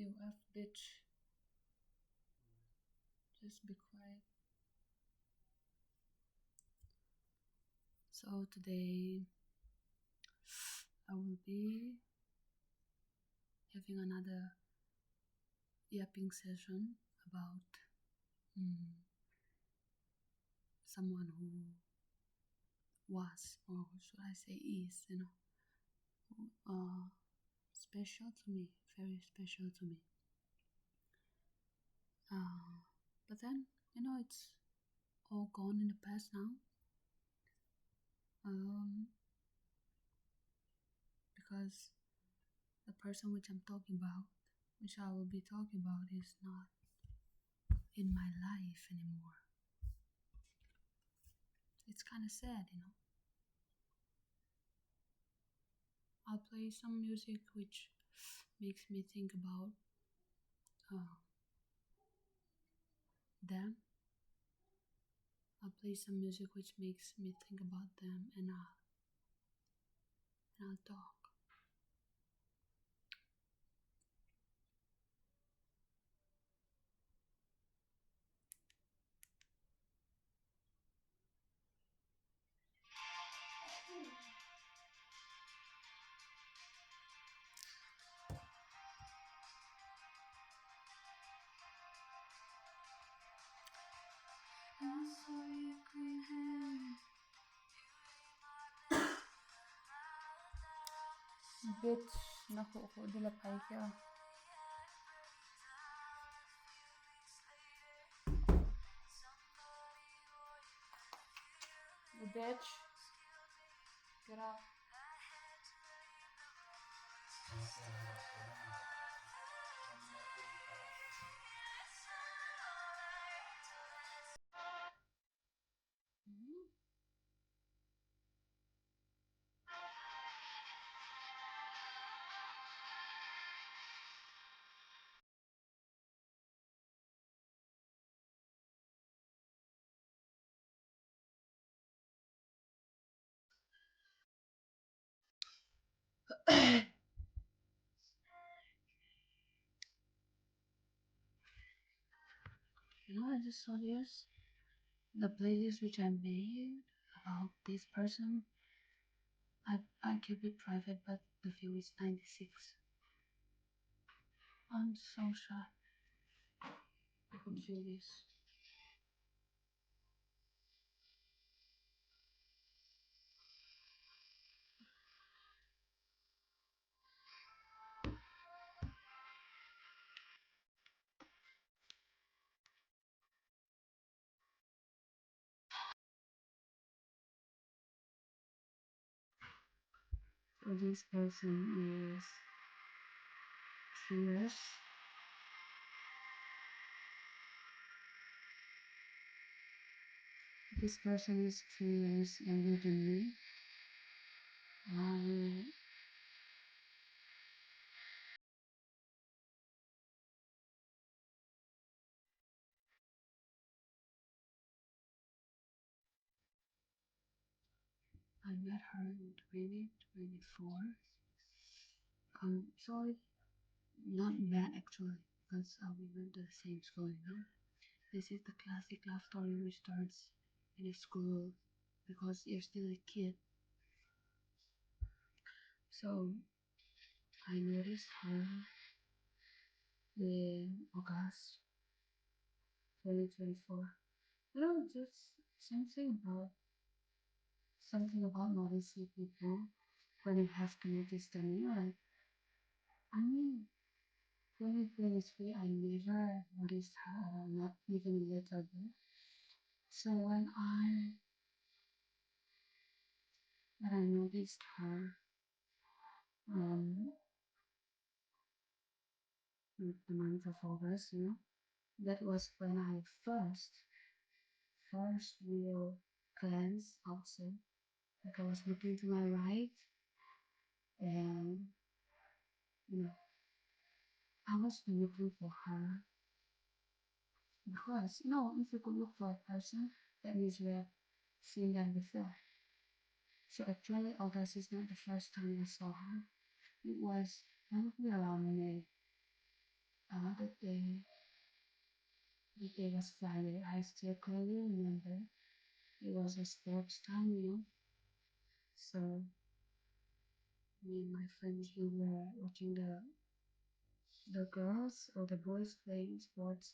You F bitch. Just be quiet. So today I will be having another yapping session about someone who was, or should I say is, special to me, very special to me. But then, it's all gone in the past now. Because the person which I'm talking about, which I will be talking about, is not in my life anymore. It's kind of sad. I'll play some music which makes me think about uh, them. I'll play some music which makes me think about them, and I'll talk. I saw your green hand. Bitch, nakuha dila pay ka. You bitch. Get out. I just saw this. The playlist which I made about this person. I keep it private, but the view is 96. I'm so shy. I could feel this. So this person is fierce. This person is 3 years younger than me. I met her in 2024. Sorry, not met actually, because we went to the same school. This is the classic love story which starts in a school because you're still a kid. So I noticed her in August 2024. Just something about noticing people when you have to notice them. I mean, 2023, I never noticed her, not even a little bit. So when I noticed her, um, in the month of August, that was when I first real glance outside. Like I was looking to my right, and you know, I was looking for her because if you could look for a person, that means we have seen them before. So actually, August is not the first time I saw her. It was probably around May. The day, the day was Friday. I still clearly remember it was a sports time. So me and my friends we were watching the girls or the boys playing sports,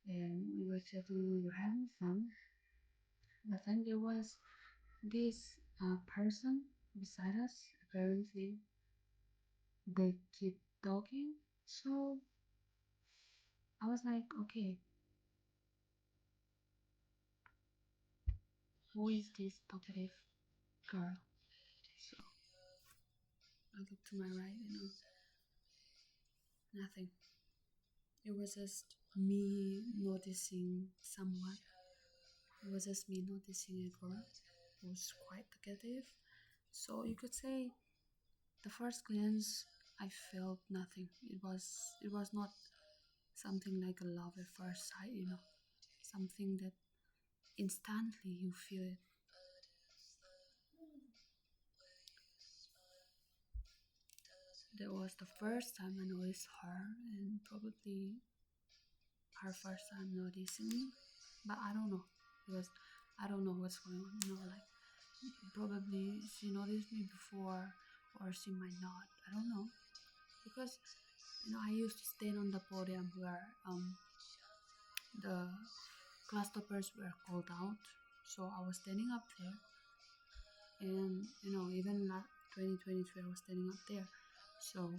and we were chatting, we were having fun. But then there was this person beside us. Apparently, they keep talking. So I was like, okay, who is this talkative girl? So I looked to my right, nothing. It was just me noticing someone. It was just me noticing a girl who was quite talkative. So you could say the first glance I felt nothing. It was not something like a love at first sight. Something that instantly you feel it. That was the first time I noticed her, and probably her first time noticing me. But I don't know because I don't know what's going on. Like probably she noticed me before, or she might not. I don't know because I used to stand on the podium where the class toppers were called out. So I was standing up there, and even in 2023, I was standing up there. So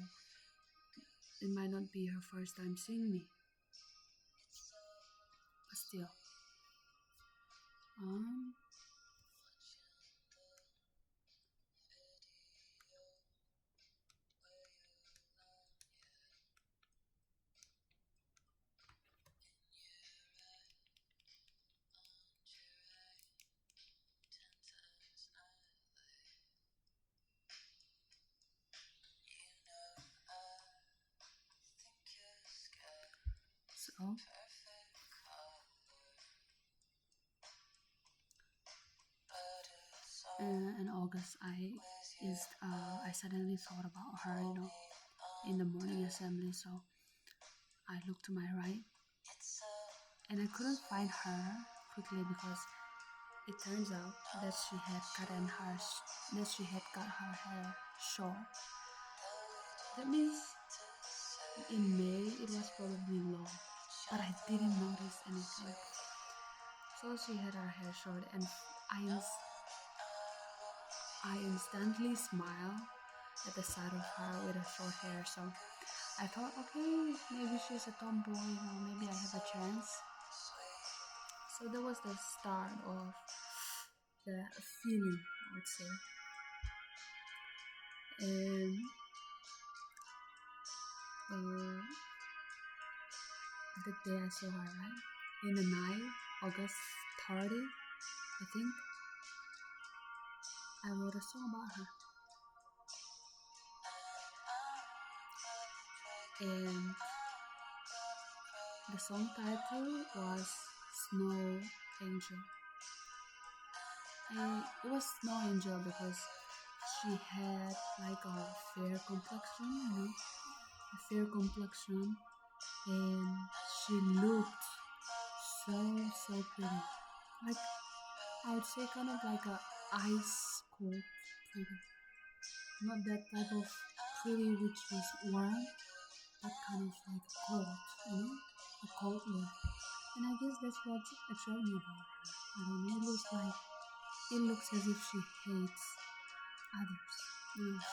it might not be her first time seeing me, but still. Um, so in August, I suddenly thought about her, in the morning assembly. So I looked to my right, and I couldn't find her quickly because it turns out that she had cut her hair short. That means in May it was probably long, but I didn't notice anything. So she had her hair short, and I instantly smiled at the sight of her with her short hair. So I thought, okay, maybe she's a tomboy, maybe I have a chance. So that was the start of the feeling, I would say. And uh, the day I saw her, right? In the night, August 30, I think, I wrote a song about her. And the song title was Snow Angel. And it was Snow Angel because she had like a fair complexion, a fair complexion, and she looked so pretty. Like I would say kind of like a ice cold pretty. Not that type of pretty which is warm, but kind of like cold, a cold one. And I guess that's what attracted me about her. I don't know, it looks as if she hates others.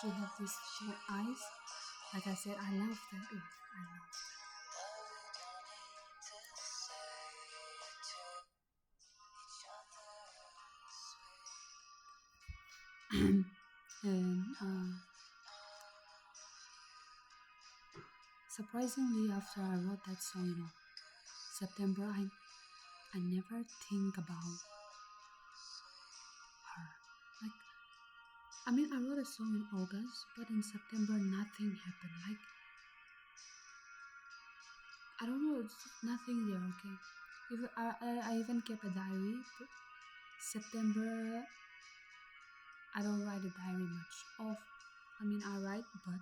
She had these cold eyes. Like I said, I love that. Ooh, I love that. And surprisingly, after I wrote that song, September, I never think about her. Like, I mean, I wrote a song in August, but in September, nothing happened. Like, I don't know, it's nothing there, okay? Even, I even kept a diary. But September, I don't write a diary much. I mean, I write, but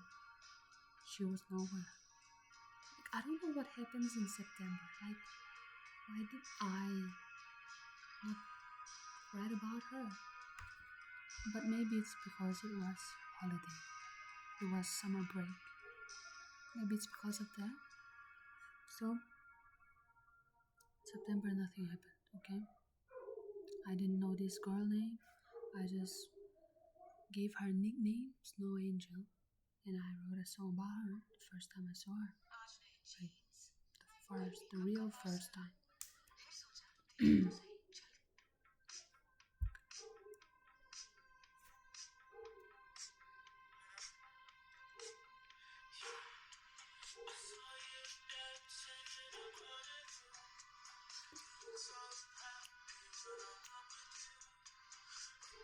she was nowhere. I don't know what happens in September. Like, why did I not write about her? But maybe it's because it was holiday. It was summer break. Maybe it's because of that. So, September, nothing happened, okay? I didn't know this girl name. I just gave her nickname, Snow Angel, and I wrote a song about her the first time I saw her. Like, the real first time.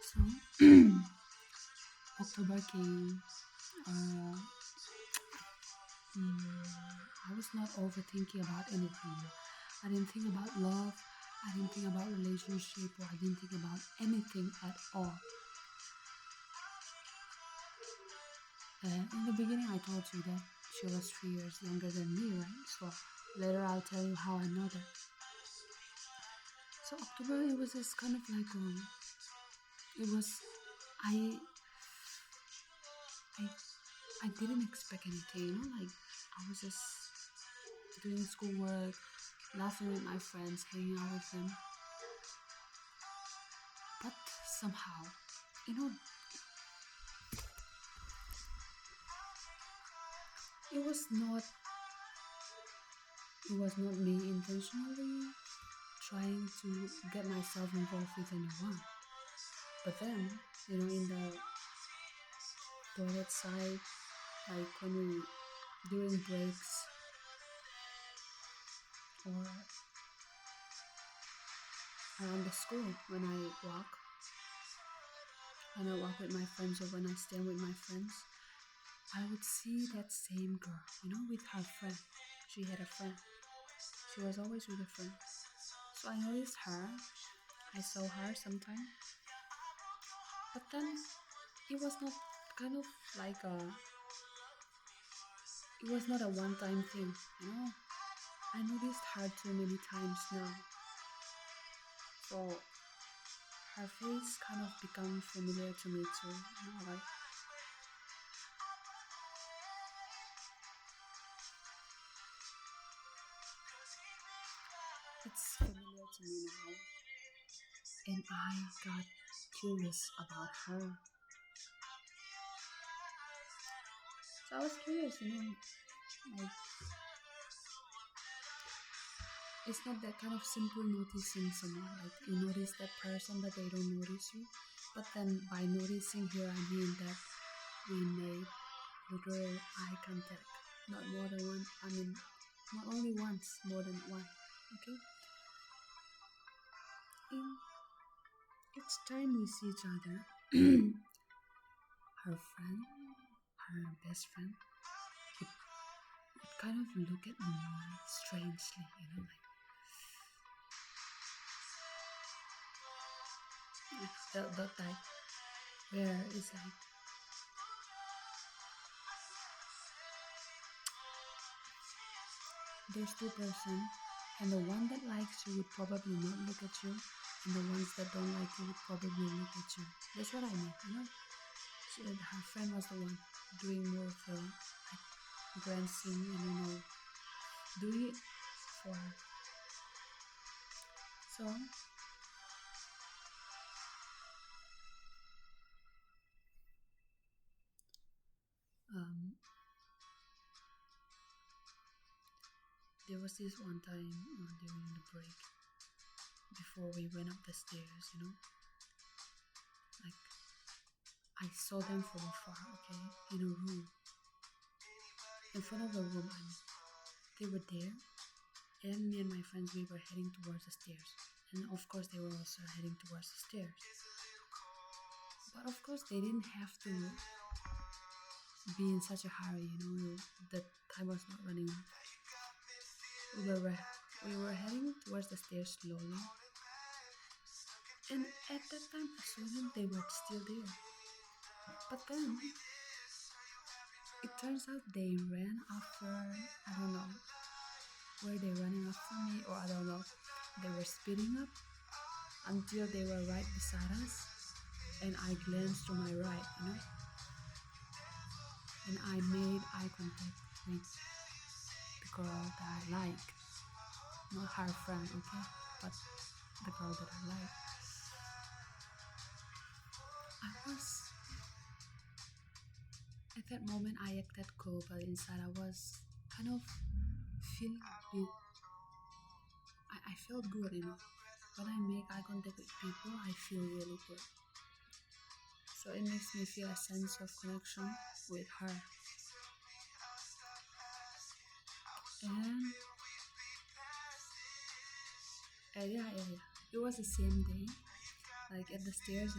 So, October came. Uh, I was not overthinking about anything. I didn't think about love. I didn't think about relationship, or I didn't think about anything at all. In the beginning, I told you that she was 3 years younger than me, right? So later I'll tell you how I know that. So October, it was just kind of like it was I I I didn't expect anything, you know, like I was just doing schoolwork, laughing with my friends, hanging out with them. But somehow, you know, it was not it was not me intentionally trying to get myself involved with anyone. But then, you know, in the toilet side, like when we during breaks or around the school when I walk with my friends or when I stand with my friends, I would see that same girl, you know, with her friend. She had a friend. She was always with a friend. So I noticed her. I saw her sometime. But then it was not kind of like it was not a one time thing, you know. I noticed her too many times now. So her face kind of become familiar to me too. You know, like it's familiar to me now. And I got curious about her. So I was curious, you know, like it's not that kind of simple noticing someone. Like you notice that person but they don't notice you. But then by noticing here I mean that we made literal eye contact. Not more than one, I mean not only once, more than one. Okay? In each time we see each other, her friend, her best friend, would kind of look at me strangely, you know, like that type where it's like there's two person and the one that likes you would probably not look at you and the ones that don't like you would probably look at you. That's what I mean, you know. Her friend was the one doing more of the like glancing and you know doing it for her. So um, there was this one time during the break before we went up the stairs, you know, like I saw them from afar, okay, in a room, in front of a room, and they were there, and me and my friends, we were heading towards the stairs, and of course they were also heading towards the stairs, but of course they didn't have to be in such a hurry, you know, the time was not running out. We were, we were heading towards the stairs slowly, and at that time, I saw them, they were still there, but then it turns out they ran after, I don't know, were they running after me, or I don't know, they were speeding up until they were right beside us, and I glanced to my right, and I made eye contact with the girl that I like, not her friend, okay, but the girl that I like. At that moment I acted cool, but inside I was kind of feeling a bit, I felt good, when I make eye contact with people I feel really good, so it makes me feel a sense of connection with her. And yeah, it was the same day, like at the stairs,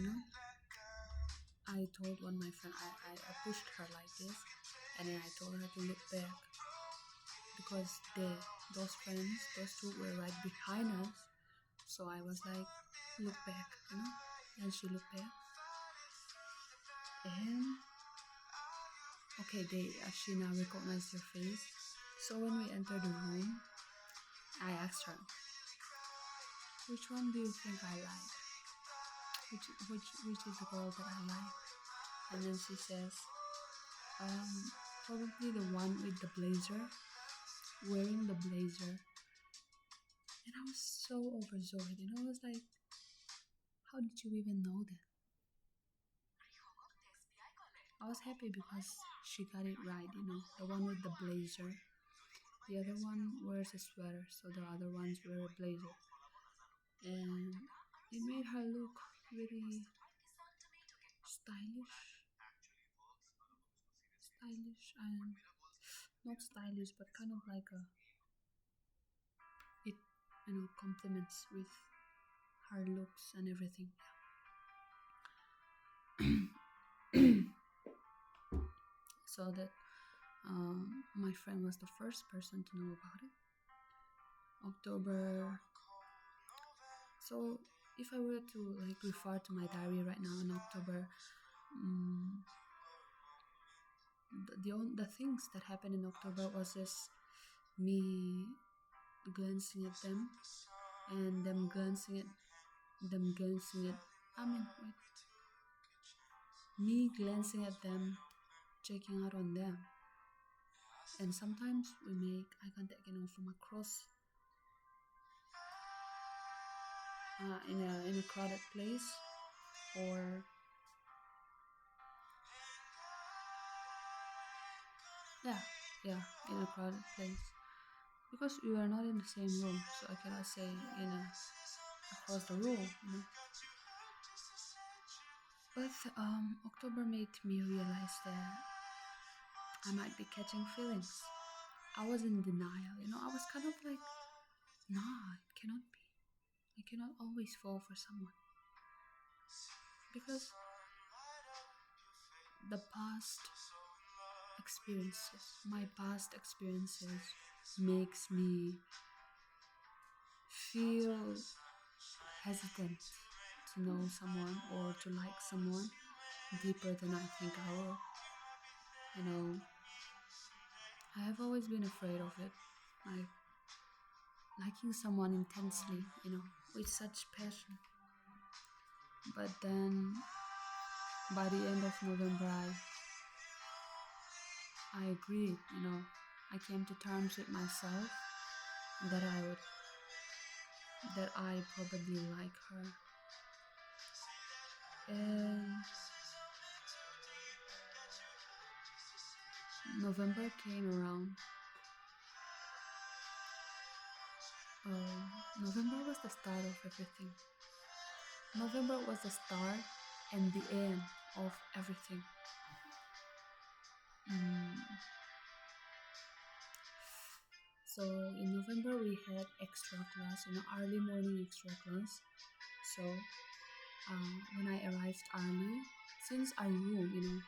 I told one of my friend, I pushed her like this, and then I told her to look back, because those two were right behind us, so I was like, look back, and she looked back, and okay, she now recognized your face. So when we entered the room, I asked her, which one do you think I like? Which is the girl that I like? And then she says, probably the one with the blazer, wearing the blazer. And I was so overjoyed, I was like, how did you even know that? I was happy because she got it right, the one with the blazer. The other one wears a sweater, so the other ones wear a blazer. And it made her look really stylish. Stylish and not stylish, but kind of like it, complements with her looks and everything. So that my friend was the first person to know about it. October. So if I were to like refer to my diary right now in October, the things that happened in October was just me glancing at them, and them glancing at. I mean, wait. Me glancing at them, checking out on them, and sometimes we make eye contact, from across, in a crowded place, or yeah, in a crowded place, because we were not in the same room, so I cannot say across the room, But October made me realize that I might be catching feelings. I was in denial, I was kind of like, nah, it cannot be. I cannot always fall for someone, because my past experiences makes me feel hesitant to know someone or to like someone deeper than I think I will. I have always been afraid of it, like liking someone intensely, with such passion. But then by the end of November, I agreed, I came to terms with myself that I probably like her. And November came around. November was the start of everything. November was the start and the end of everything. So in November we had extra class, early morning extra class. So when I arrived early, since our room,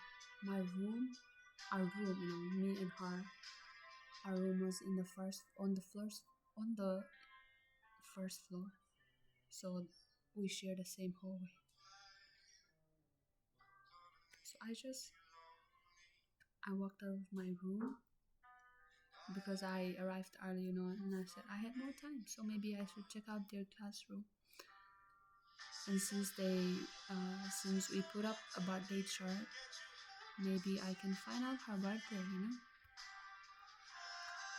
me and her, our room was on the first floor. So we share the same hallway. So I walked out of my room because I arrived early, you know, and I said I had more time, so maybe I should check out their classroom. And since we put up a birthday chart, maybe I can find out her birthday, you know.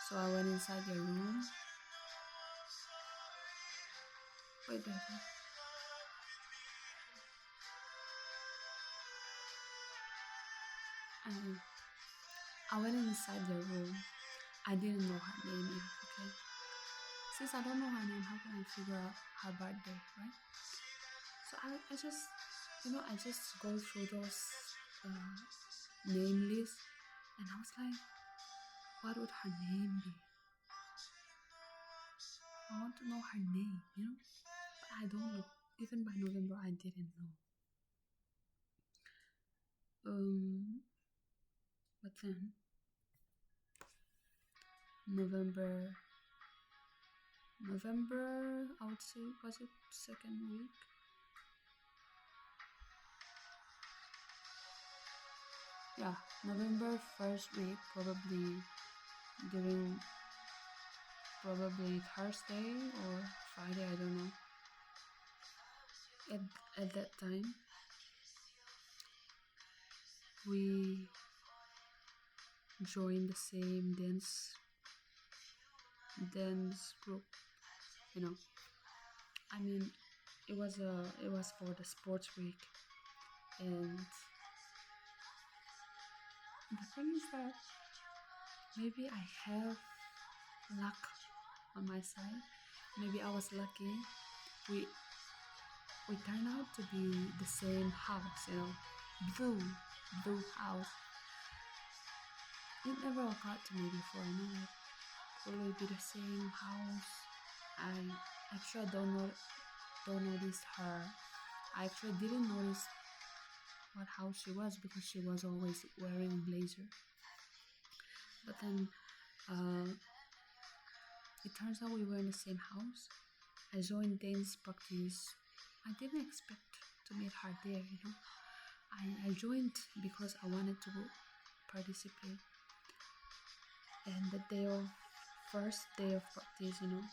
So I went inside their room. Wait. Um, I went inside their room. I didn't know her name yet, okay? Since I don't know her name, how can I figure out her birthday, right? So I just, you know, I just go through those name lists, and I was like, what would her name be? I want to know her name, you know? But I don't know. Even by November, I didn't know. But then November, I would say, was it second week? Yeah, November first week, probably during Thursday or Friday, I don't know. At that time, we joined the same dance group, you know. I mean, it was for the sports week, and the thing is that maybe I have luck on my side. Maybe I was lucky. We turned out to be the same house, you know, blue house. It never occurred to me before, you know, like, will we be the same house? I actually don't notice her. I actually didn't notice what house she was because she was always wearing a blazer. But then it turns out we were in the same house. I joined dance practice. I didn't expect to meet her there, you know. I joined because I wanted to participate. And the first day of practice, you know,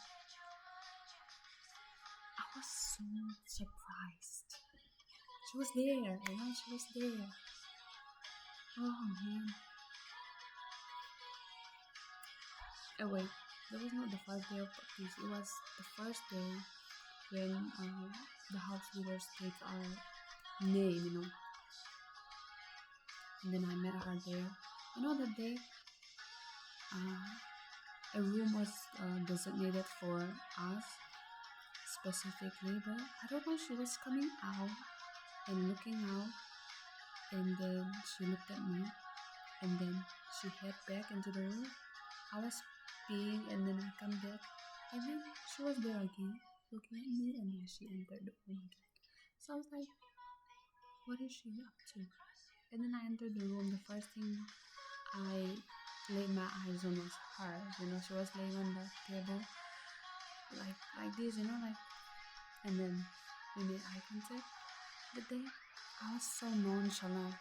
I was so surprised. She was there, you know, she was there. Oh man. Oh wait, that was not the first day of practice. It was the first day when the house leaders take our name, you know. And then I met her there. You know, that day, a room was designated for us specifically, but I don't know, she was coming out and looking out, and then she looked at me, and then she head back into the room. I was peeing, and then I come back, and then she was there again, looking at me, and then she entered the room again. So I was like, what is she up to? And then I entered the room. The first thing I laid my eyes on was her. You know, she was laying on the table, like this, you know, like. And then we made eye contact. But then I was so nonchalant,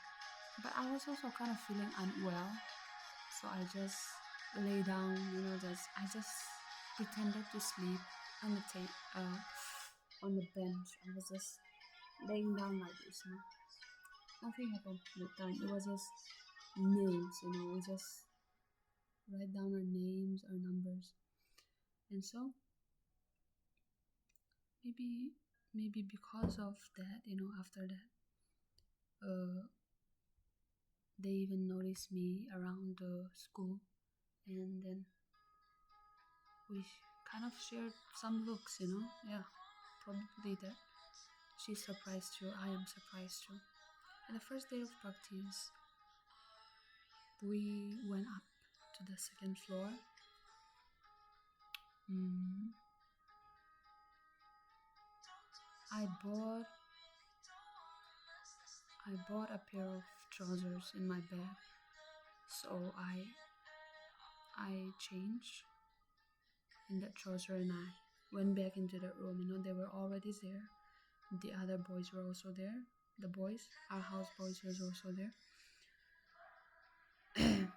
but I was also kind of feeling unwell, so I just lay down. You know, I just pretended to sleep on on the bench. I was just laying down like this, you know. Nothing happened at the time. It was just names, you know. We just write down our names, our numbers, and so maybe because of that, you know, after that, they even noticed me around the school, and then we kind of shared some looks, you know. Yeah, probably that. She's surprised too. I am surprised too. And the first day of practice, we went up to the second floor. I bought a pair of trousers in my bag, so I changed in that trouser, and I went back into the room. You know, they were already there. The other boys were also there. The boys, our house boys, was also there. And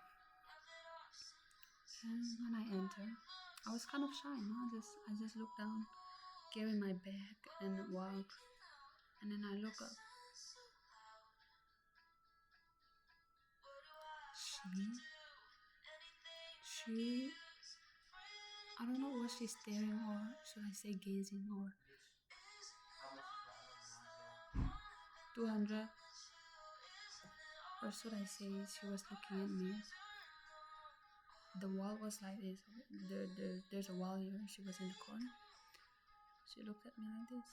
when I entered, I was kind of shy, I just looked down, carry my bag, and walk. And then I look up. She, I don't know, was she staring, or should I say gazing, or 200, or should I say she was looking at me. The wall was like this. There's a wall here. She was in the corner. She looked at me like this.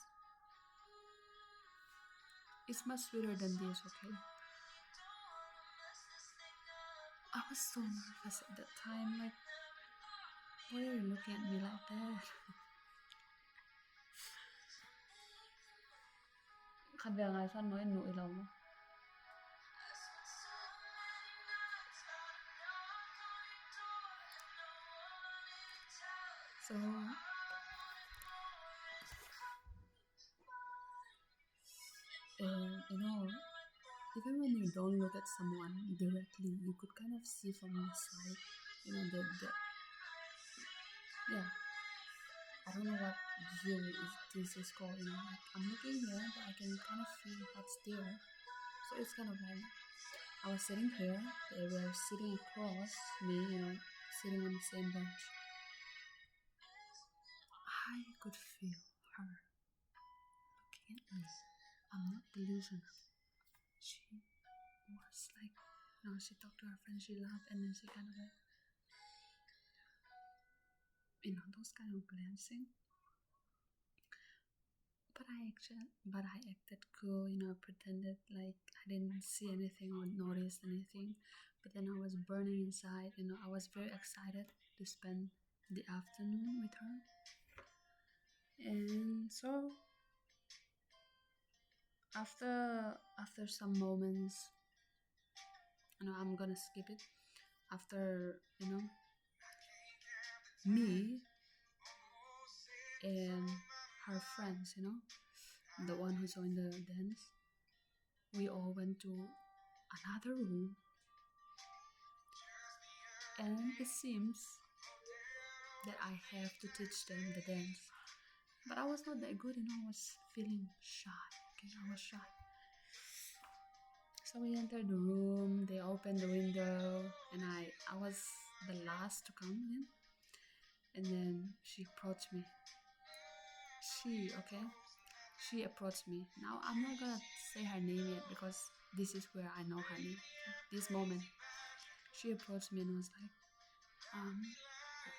It's much sweeter than this, okay? I was so nervous at that time. Like, why are you looking at me like that? Kadang ay san nói nỗi lòng. So, you know, even when you don't look at someone directly, you could kind of see from the side, you know, yeah. I don't know what view this is called, you know, like I'm looking here, but I can kind of feel what's there. So it's kind of like, I was sitting here, they were sitting across me, you know, sitting on the same bench. I could feel her looking at me. I'm not delusional. She was like, you know, she talked to her friend, she laughed, and then she kind of like, you know, those kind of glancing. But I acted cool, you know, pretended like I didn't see anything or notice anything. But then I was burning inside, you know, I was very excited to spend the afternoon with her. And so after some moments, you know, I'm gonna skip it. After, you know, me and her friends, you know, the one who joined the dance, we all went to another room, and it seems that I have to teach them the dance. But I was not that good, you know, I was feeling shy. Okay, I was shy. So we entered the room, they opened the window, and I was the last to come in. And then she approached me. She approached me. Now I'm not gonna say her name yet because this is where I know her name. This moment, she approached me and was like,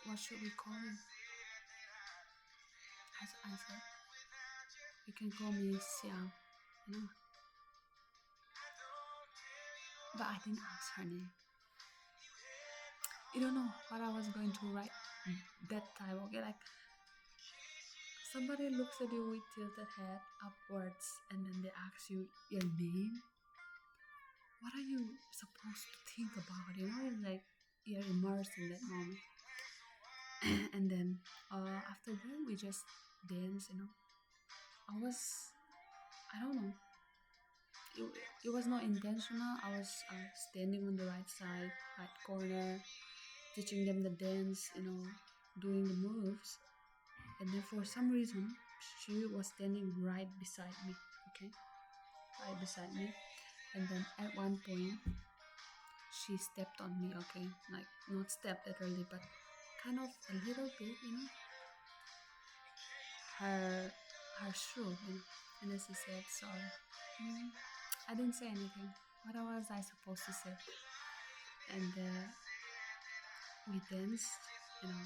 what should we call you? I said, you can call me Xiao, you know. But I didn't ask her name. You don't know what I was going to write that time, okay? Like, somebody looks at you with tilted head upwards and then they ask you your name. What are you supposed to think about? You know, it's like you're immersed in that moment. And then after that, we just dance, you know. I don't know. It was not intentional. I was standing on the right side, right corner, teaching them the dance, you know, doing the moves. And then for some reason, she was standing right beside me, okay? Right beside me. And then at one point, she stepped on me, okay? Like, not stepped literally, but kind of a little bit, you know? Her shoe, you know? And then she said, sorry. I didn't say anything. What was I supposed to say? And we danced, you know.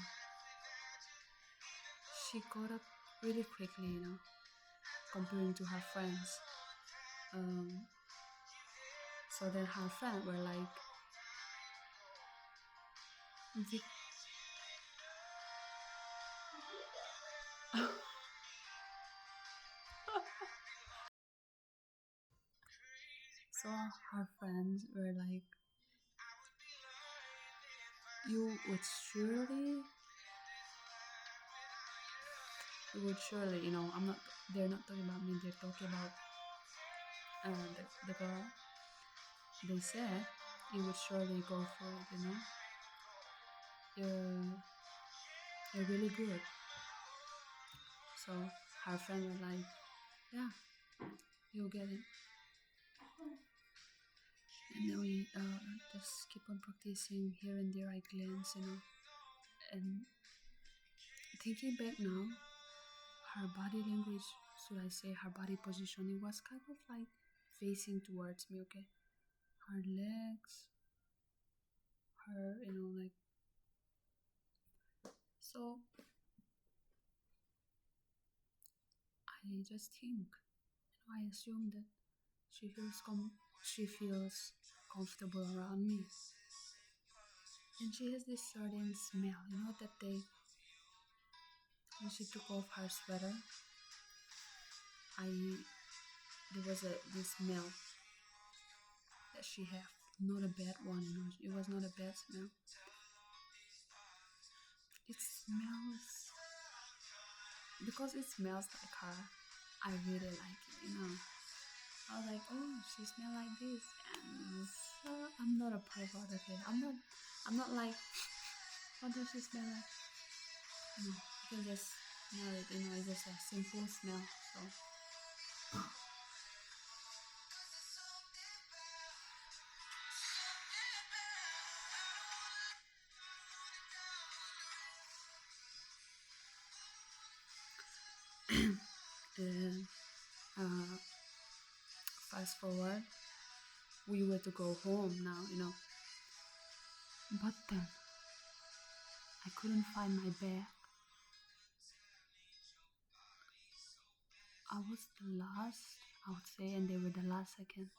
She caught up really quickly, you know, comparing to her friends. So then her friends were like, so her friends were like, you would surely, you know, they're not talking about me, they're talking about the girl. They said you would surely go for it, you know? You're you're really good. So her friend was like, yeah, you'll get it. And then we just keep on practicing here and there. I glance, you know, and thinking back now, her body language, should I say, her body positioning was kind of like facing towards me. Okay, her legs, her, you know, like so. I just think, you know, I assume that she feels comfortable around me, and she has this certain smell. You know that day when she took off her sweater, I there was a this smell that she had, not a bad one. You know, it was not a bad smell. It smells because it smells like her. I really like it. You know, I was like, oh, she smells like this, and so I'm not a pervert. Okay, I'm not. I'm not like. What does she smell like? No, you can just smell it. You know, it's just a simple smell. So then, uh, fast forward, we were to go home now. You know, but then I couldn't find my bag. I was the last, I would say, and they were the last second.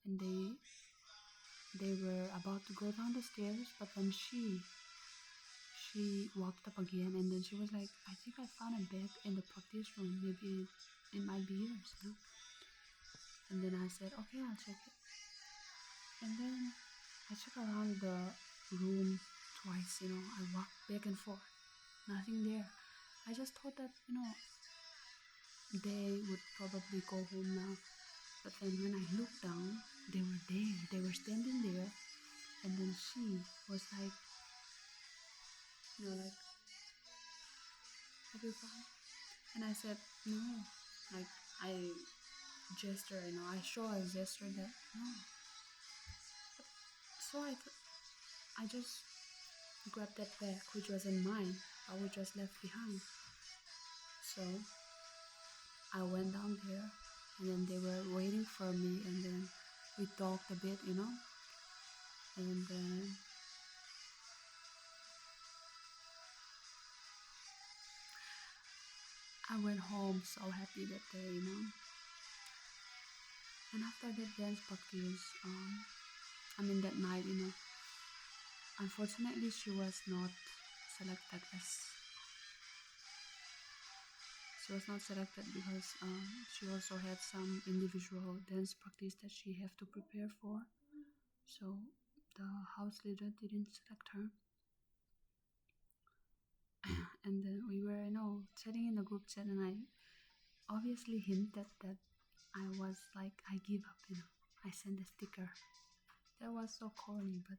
And they were about to go down the stairs, but then she walked up again, and then she was like, I think I found a bag in the practice room. Maybe it might be yours, you know? And then I said, okay, I'll check it. And then I checked around the room twice, you know. I walked back and forth, nothing there. I just thought that, you know, they would probably go home now. But then when I looked down, they were there. They were standing there. And then she was like, you know, like, have you found? And I said, no. Like, I gesture, you know, I show a gesture that, no. So I just grabbed that bag, which wasn't mine, but which was left behind. So I went down there, and then they were waiting for me, and then we talked a bit, you know. And then I went home so happy that day, you know. And after that dance practice, that night, you know, unfortunately she was not selected as she was not selected because she also had some individual dance practice that she have to prepare for. So the house leader didn't select her. And then we were, you know, chatting in the group chat, and I obviously hinted that I was like, I give up, you know. I sent a sticker. That was so corny, but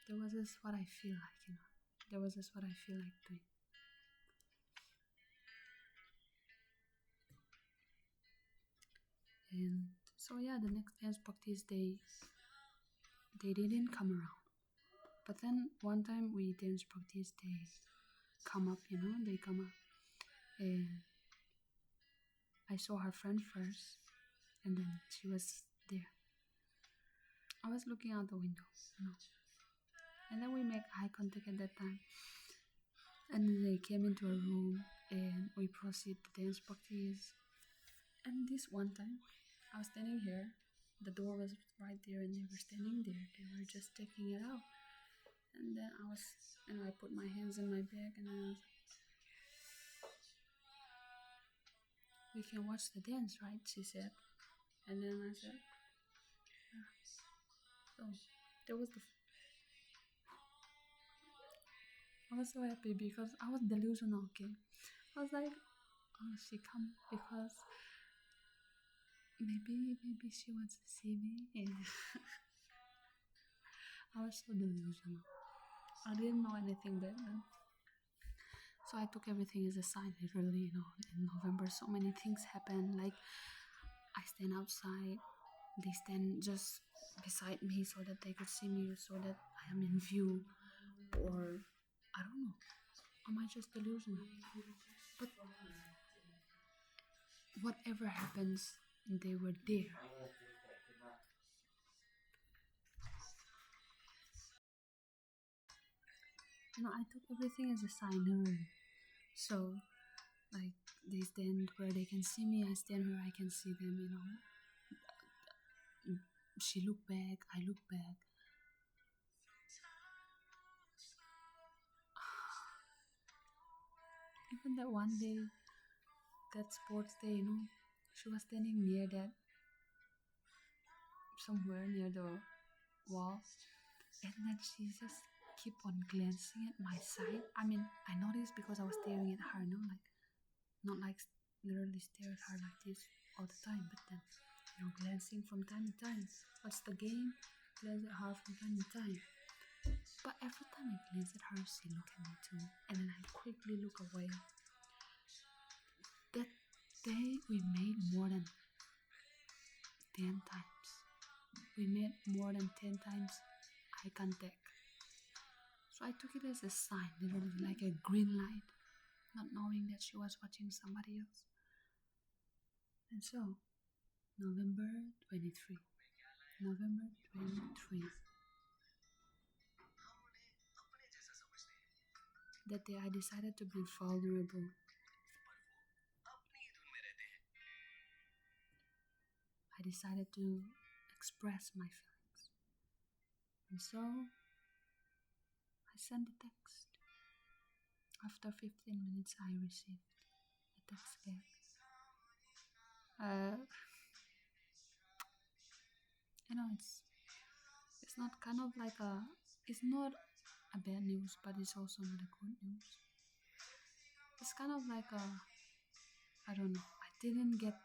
that was just what I feel like, you know. That was just what I feel like doing. And so yeah, the next dance practice they didn't come around. But then one time we dance practice, they come up, you know, they come up. And I saw her friend first, and then she was there. I was looking out the window, you know. And then we make eye contact at that time. And then they came into a room, and we proceed to dance practice. And this one time, I was standing here. The door was right there, and they were standing there. They were just taking it out. And then I was, you know, I put my hands in my bag, and I was, we can watch the dance, right? She said. And then I said, yeah. So that was the. I was so happy because I was delusional. Okay, I was like, oh, she come because maybe she wants to see me. And I was so delusional. I didn't know anything back then. So I took everything as a sign, literally, in November so many things happen. Like I stand outside, they stand just beside me so that they could see me, so that I am in view. Or I don't know. Am I just delusional? But whatever happens, they were there. I took everything as a sign, literally. So, like, they stand where they can see me, I stand where I can see them. She looked back, I look back. Even that one day, that sports day, she was standing near that, somewhere near the wall, and then she just keep on glancing at my side. I mean, I noticed because I was staring at her, like, not like literally stare at her like this all the time, but then, glancing from time to time. What's the game? Glance at her from time to time. But every time I glance at her, she look at me too, and then I quickly look away. That day, we made more than 10 times. We made more than 10 times eye contact. So I took it as a sign, literally like a green light, not knowing that she was watching somebody else. And so, November 23. November 23. That day I decided to be vulnerable. I decided to express my feelings. And so, I sent a text. After 15 minutes, I received a text back. It's not kind of like it's not a bad news, but it's also not a good news. It's kind of like I don't know. I didn't get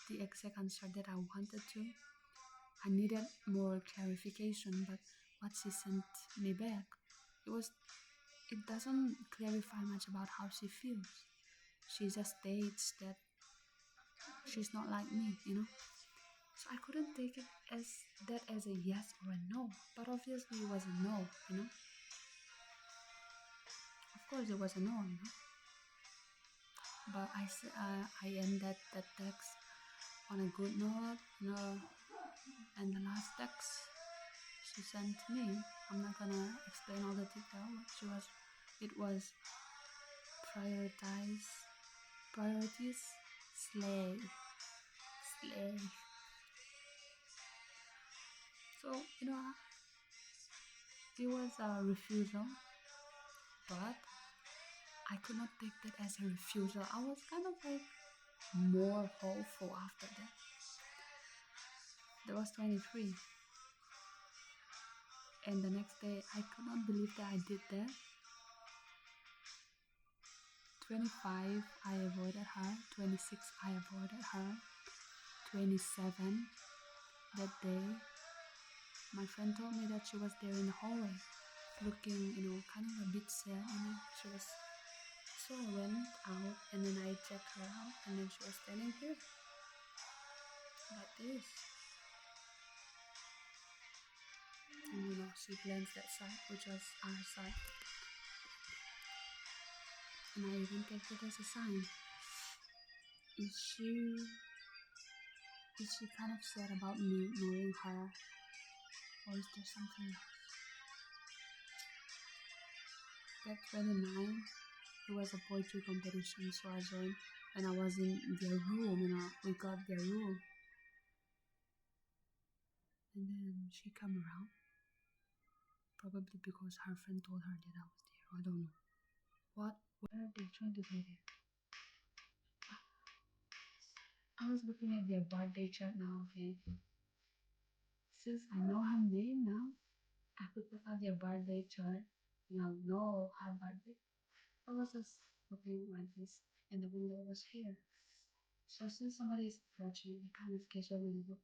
the exact answer that I wanted to. I needed more clarification, but what she sent me back, it doesn't clarify much about how she feels. She just states that she's not like me. So I couldn't take it as a yes or a no, but obviously it was a no. Of course it was a no. But I end that text on a good note. And the last text she sent me, I'm not gonna explain all the detail. It was priorities, slay. So it was a refusal, but I could not take that as a refusal. I was kind of like more hopeful after that. That was 23. And the next day, I could not believe that I did that. 25, I avoided her. 26, I avoided her. 27, that day, my friend told me that she was there in the hallway, looking, kind of a bit sad, She was. So I went out, and then I checked her out, and then she was standing here, like this. And she glanced that side, which was our side. And I even take it as a sign. Is she kind of sad about me ignoring her? Or is there something else? That 29, it was a poetry competition, so I joined. And I was in their room, we got their room. And then she came around. Probably because her friend told her that I was there. I don't know. What are they trying to do there? I was looking at their birthday chart now, okay? Since I know her name now, I could look at their birthday chart. Know her birthday. I was just looking like this, and the window was here. So since somebody's approaching, I kind of casually look,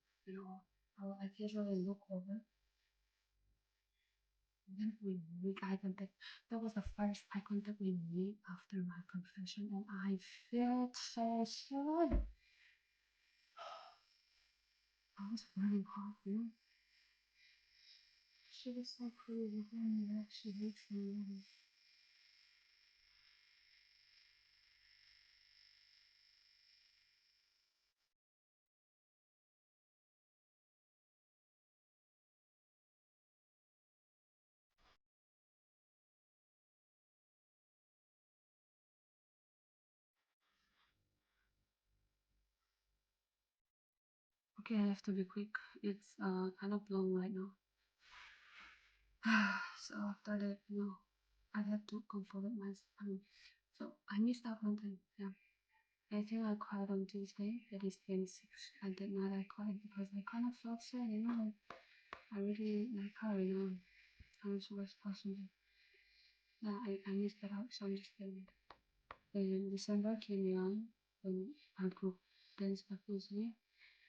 I casually look over. And then we make eye contact. That was the first eye contact we made after my confession, and I felt so sad. I was running hard, She was so pretty looking me like she hates me. Okay, I have to be quick. It's kind of long right now. So after that, I had to comfort myself. So I missed out one time. Yeah. I think I cried on Tuesday, that is 26th. And that night I cried because I kind of felt sad, like I really like her, I'm so responsible. Yeah, I missed that out, so I'm just kidding. In December came around when our group dance practiced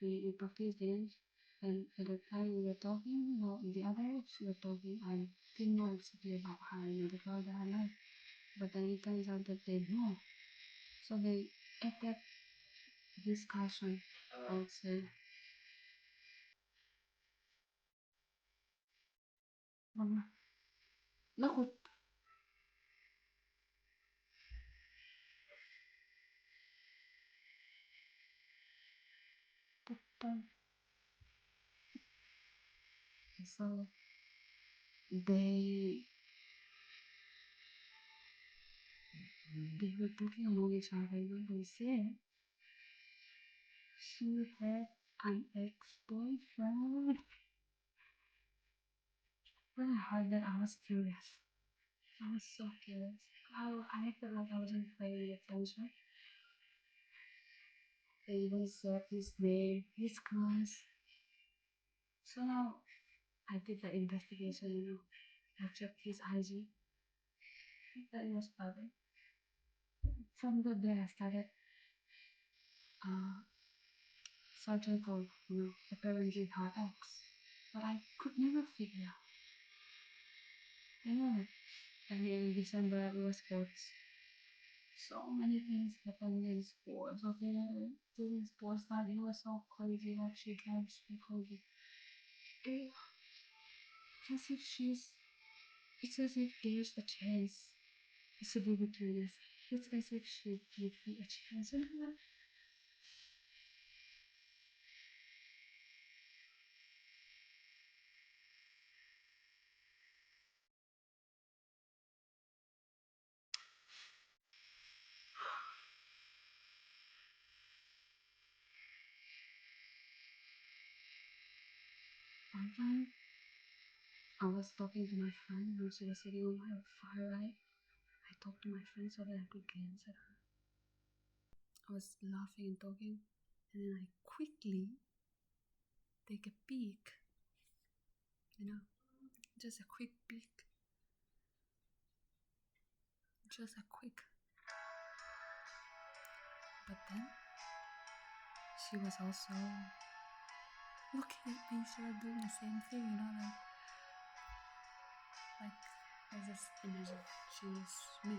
we practiced dance, and at the time we were talking, the others were talking, I didn't know exactly about her, the girl that I like. But then it turns out that they know. So they at that discussion, I would say, Mama, naku, tutan. So they they were talking among each other, they said she had an ex-boyfriend. When I heard that, I was curious. I was so curious. I felt like I wasn't paying attention. They even said his name, his class. So now I did the investigation, I checked his IG. That was public. From the day I started uh, searching for, apparently her ex. But I could never figure out. And in December it was sports. So many things happened in sports. Okay, during sports night it was so crazy. Like she drives me crazy. It, as if she's. It's as if there's a chance to be between us. It's as if she gives me a chance. One time, I was talking to my friend and she was sitting on my far right. I talked to my friend so that I could glance at her. I was laughing and talking, and then I quickly take a peek, just a quick peek, just a quick. But then she was also looking at me. She was doing the same thing, like I just imagine she's me.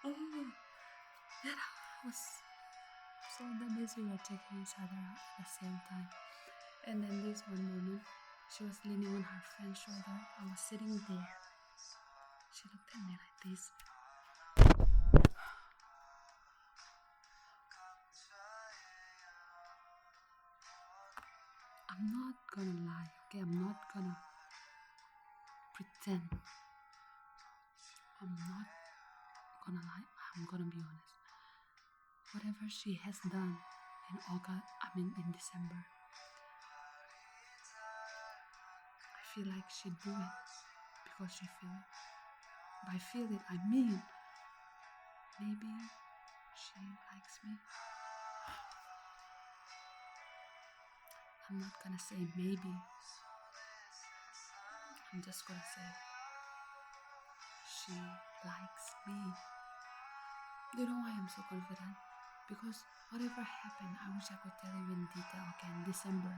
Oh, yeah, I was so the best we were checking each other out at the same time. And then this one moment, she was leaning on her friend's shoulder. I was sitting there. She looked at me like this. I'm not gonna lie, okay? I'm not gonna pretend. I'm not gonna lie. I'm gonna be honest. Whatever she has done in December, I feel like she do it because she feel it. By feel it, I mean maybe she likes me. I'm not gonna say maybe. I'm just gonna say she likes me. Do you know why I'm so confident? Because whatever happened, I wish I could tell you in detail. Okay, in December,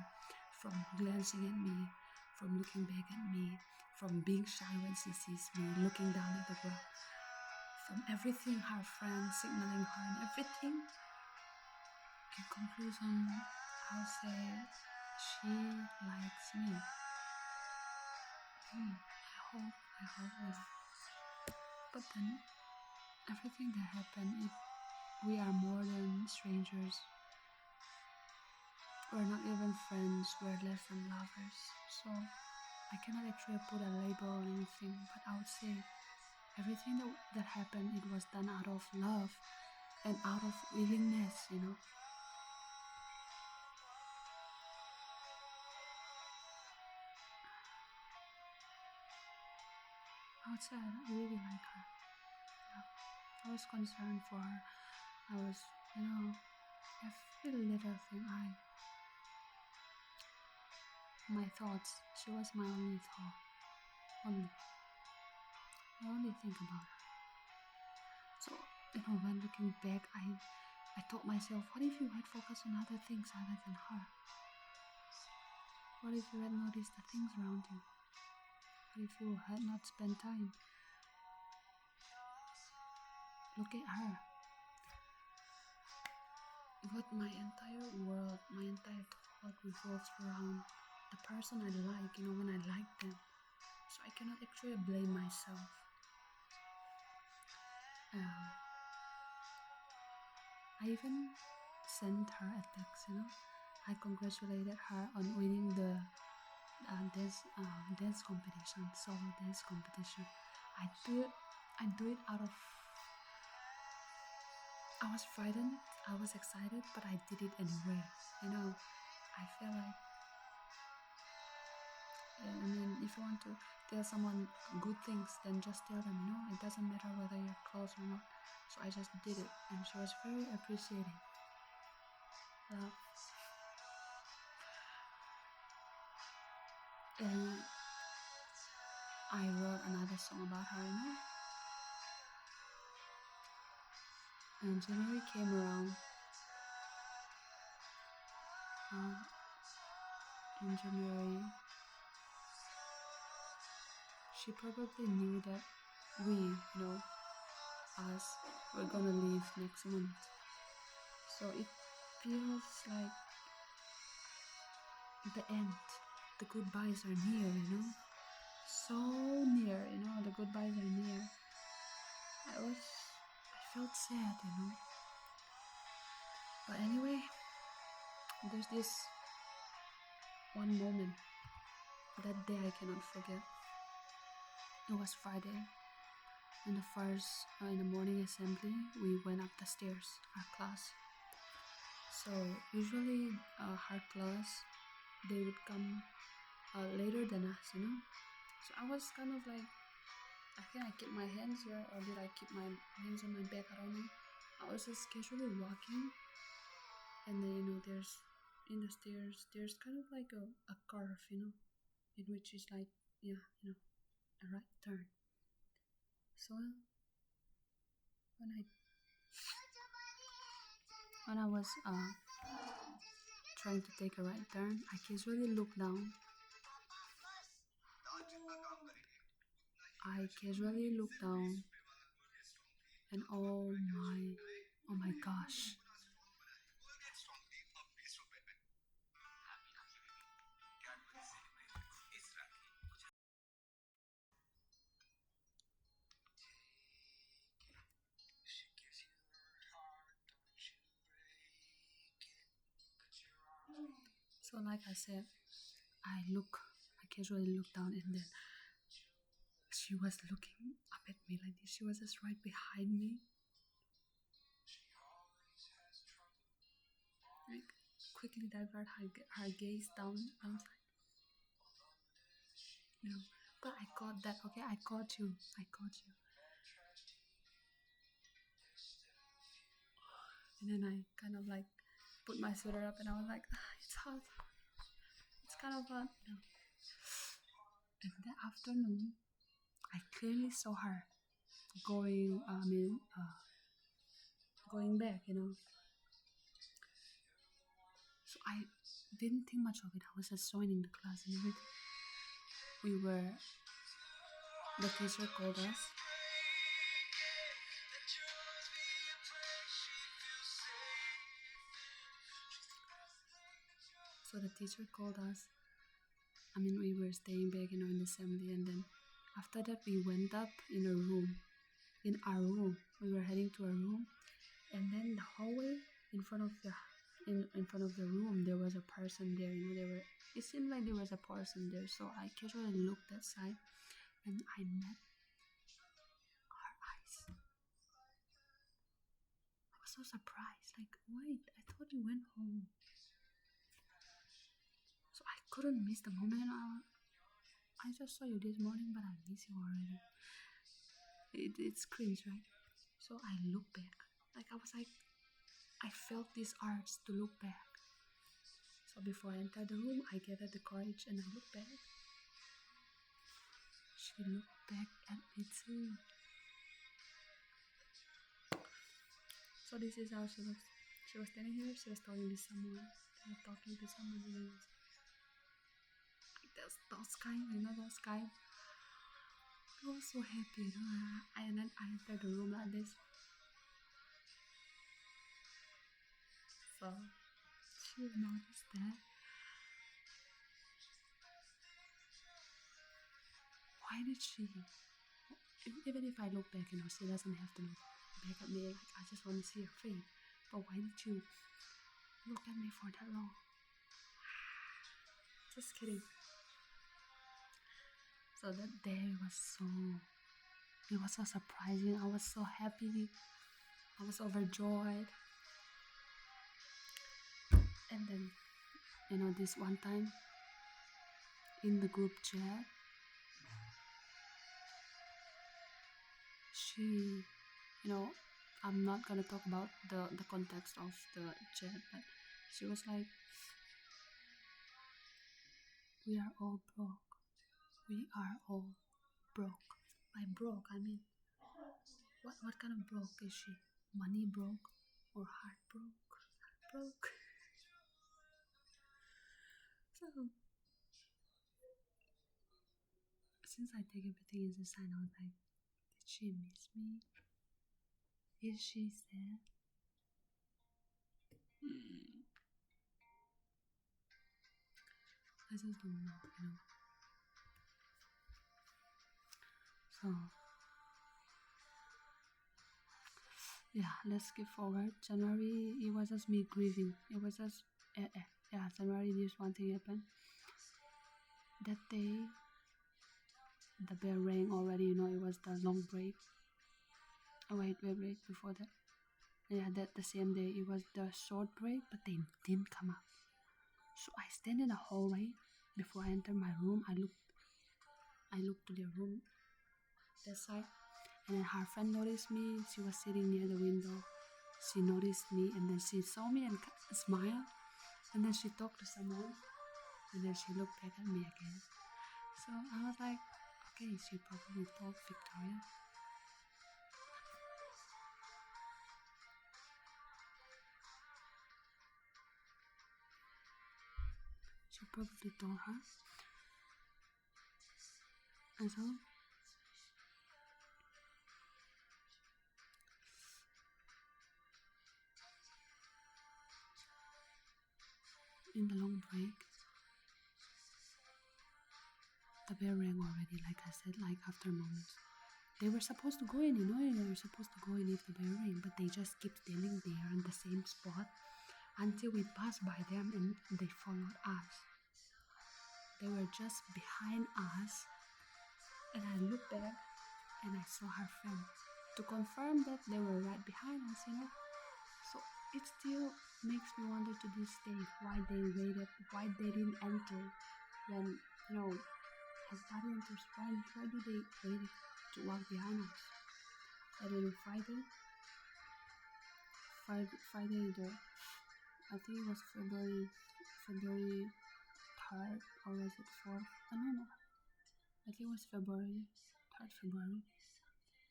from glancing at me, from looking back at me, from being shy when she sees me, looking down at the ground, from everything her friends signaling her and everything. In conclusion, I'll say she likes me. I hope. But then everything that happened, if we are more than strangers, we're not even friends, we're less than lovers. So I cannot actually put a label on anything, but I would say everything that happened, it was done out of love and out of willingness, you know. I would say I really like her. Yeah. I was concerned for her. I was, every little thing my thoughts, she was my only thought. I only think about her. So, when looking back, I told myself, what if you had focused on other things other than her? What if you had noticed the things around you? What if you had not spent time? Look at her. What my entire world, my entire thought revolves around the person I like, when I like them. So I cannot actually blame myself. I even sent her a text, I congratulated her on winning the dance competition, solo dance competition. I do it out of, I was frightened, I was excited, but I did it anyway. I feel like, if you want to tell someone good things, then just tell them, it doesn't matter whether you're close or not. So I just did it, and she was very appreciating. And I wrote another song about her, and January came around. In January, she probably knew that we, us, were gonna leave next month. So it feels like the end. The goodbyes are near, so near, the goodbyes are near. I felt sad, But anyway, there's this one moment, that day I cannot forget. It was Friday. In the morning assembly, we went up the stairs, our class. So usually her class, they would come later than us, So I was kind of like, can I keep my hands here, or did I keep my hands on my back? I don't know. I was just casually walking, and then there's in the stairs, there's kind of like a curve, in which is like, a right turn. So when I was trying to take a right turn, I casually looked down. And oh my gosh. So like I said, I casually looked down, and then she was looking up at me like this. She was just right behind me. Like, quickly divert her gaze downside. But I caught that, okay? I caught you. And then I kind of like put my sweater up, and I was like, it's hot. It's kind of hot. And that afternoon, I clearly saw her. going, going back, So I didn't think much of it. I was just joining the class and everything. The teacher called us. So the teacher called us. We were staying back, in the assembly, and then after that we went up in a room. In our room, we were heading to our room, and then the hallway in front of the room, there was a person there. It seemed like there was a person there. So I casually looked that side, and I met her eyes. I was so surprised. Like, wait, I thought you went home. So I couldn't miss the moment. I just saw you this morning, but I miss you already. It's cringe, right? So I looked back. I felt this urge to look back. So before I entered the room, I gathered the courage and I looked back. She looked back at me too. So this is how she was. She was standing here. She was talking to someone. And those kind. I was so happy, And then I entered the room like this. So she noticed that. Why did she? Even if I look back, she doesn't have to look back at me. Like, I just want to see her face. But why did you look at me for that long? Just kidding. So that day was so surprising. I was so happy. I was overjoyed. And then, this one time in the group chat, she, I'm not gonna talk about the context of the chat, but she was like, we are all broke. We are all broke. By broke, I mean, what kind of broke is she? Money broke or heart broke? Broke. So, since I take everything as a sign, I was like, did she miss me? Is she sad? I just don't know, So, yeah, let's skip forward. January, it was just me grieving. It was just, January, this one thing happened. That day, the bell rang already, it was the long break. Oh, wait, before that. Yeah, that the same day, it was the short break, but they didn't come up. So I stand in the hallway. Before I enter my room, I looked to the room, that side, and then her friend noticed me. She was sitting near the window. She noticed me, and then she saw me and smiled, and then she talked to someone, and then she looked back at me again. So I was like, okay, she probably told Victoria. She probably told her. And so in the long break, the bell rang already, like I said, like after moments. They were supposed to go in, they were supposed to go in if the bell rang, but they just keep standing there in the same spot until we passed by them and they followed us. They were just behind us, and I looked back and I saw her friend to confirm that they were right behind us, So it still makes me wonder to this day why they waited, why they didn't enter when, everybody enters. Why do they wait to walk behind us? And then Friday, I think it was February 3rd, or was it 4th? No. I think it was February 3rd.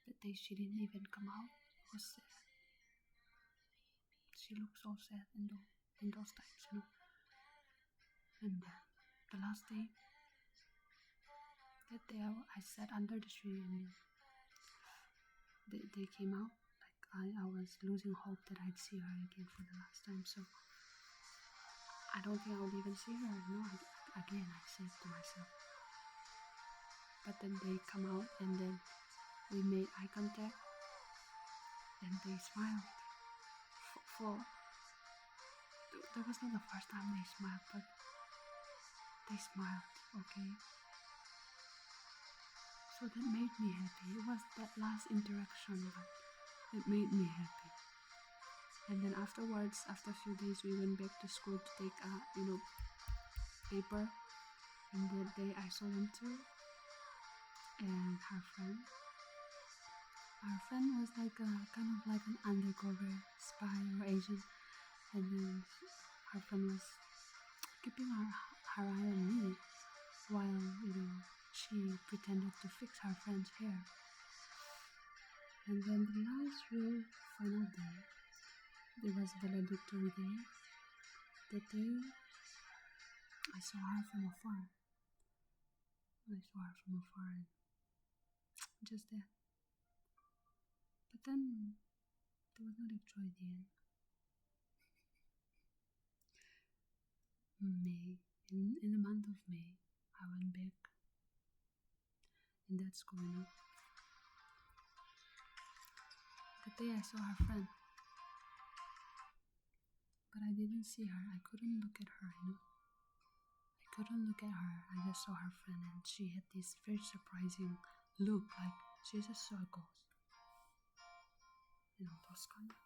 That day she didn't even come out. It was sad. She looked so sad in those times, you know. And the last day, that day I sat under the tree and they came out. Like I was losing hope that I'd see her again for the last time. So I don't think I would even see her, you know, again, I said to myself. But then they come out and then we made eye contact and they smiled. That was not the first time they smiled, but they smiled, okay? So that made me happy. It was that last interaction that made me happy. And then afterwards, after a few days, we went back to school to take paper. And that day I saw them too. And her friend. Our friend was like kind of like an undercover spy or agent. And then her friend was keeping her eye on me while, you know, she pretended to fix her friend's hair. And then the last real final day, it was valedictory day. That day, I saw her from afar. And just that. But then, there was not actually the end. May, in the month of May, I went back in that school, you know. That day I saw her friend. But I didn't see her. I couldn't look at her, you know. I couldn't look at her. I just saw her friend and she had this very surprising look, like she just saw a ghost. You know, those kind of.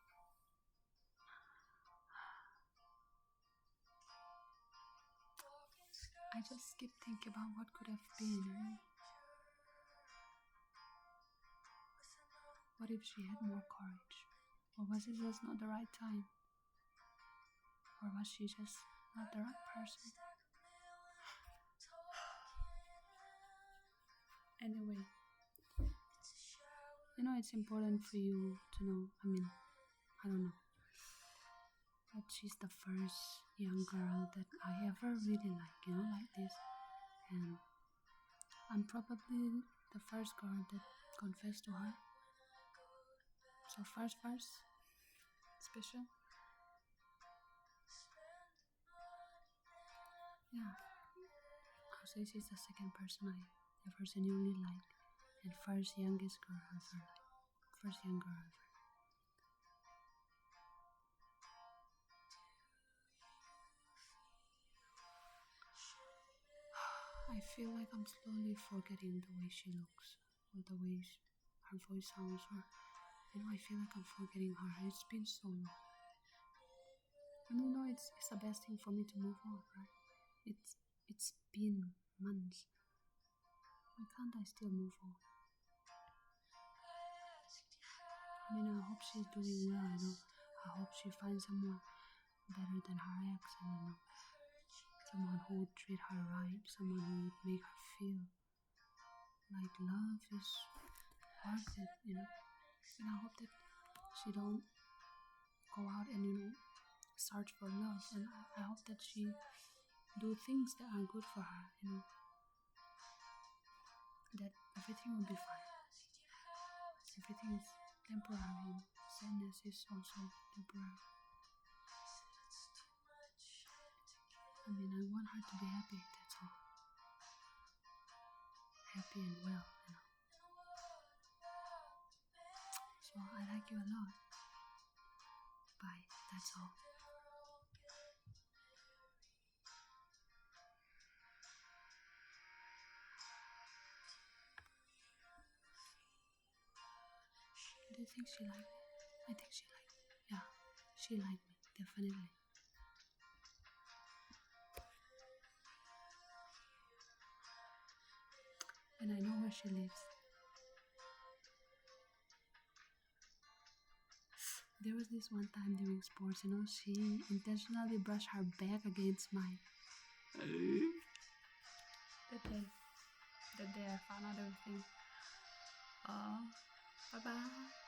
I just keep thinking about what could have been, you know. What if she had more courage? Or was it just not the right time? Or was she just not the right person? Anyway, you know, it's important for you to know, I don't know, that she's the first young girl that I ever really liked, you know, like this. And I'm probably the first girl that confessed to her. So first, special. Yeah, I'll say she's the second person I ever genuinely liked, and first youngest girl I ever liked. First young girl ever. I feel like I'm slowly forgetting the way she looks, or the way her voice sounds, or, you know, I feel like I'm forgetting her. It's been so long. And you know, it's the best thing for me to move on, right? It's been months. Why can't I still move on? I mean, I hope she's doing well, you know. I hope she finds someone better than her ex, and, you know, someone who would treat her right, someone who would make her feel like love is worth it, you know. And I hope that she don't go out and, you know, search for love. And I hope that she do things that are good for her, you know. That everything will be fine. Everything is temporary. Sadness is also temporary. I mean, I want her to be happy, that's all. Happy and well, you know. So I like you a lot. Bye, that's all. Do you think she liked me? I think she liked me. Yeah, she liked me, definitely. And I know where she lives. There was this one time during sports, you know, she intentionally brushed her back against mine. That day I found out everything. Bye bye.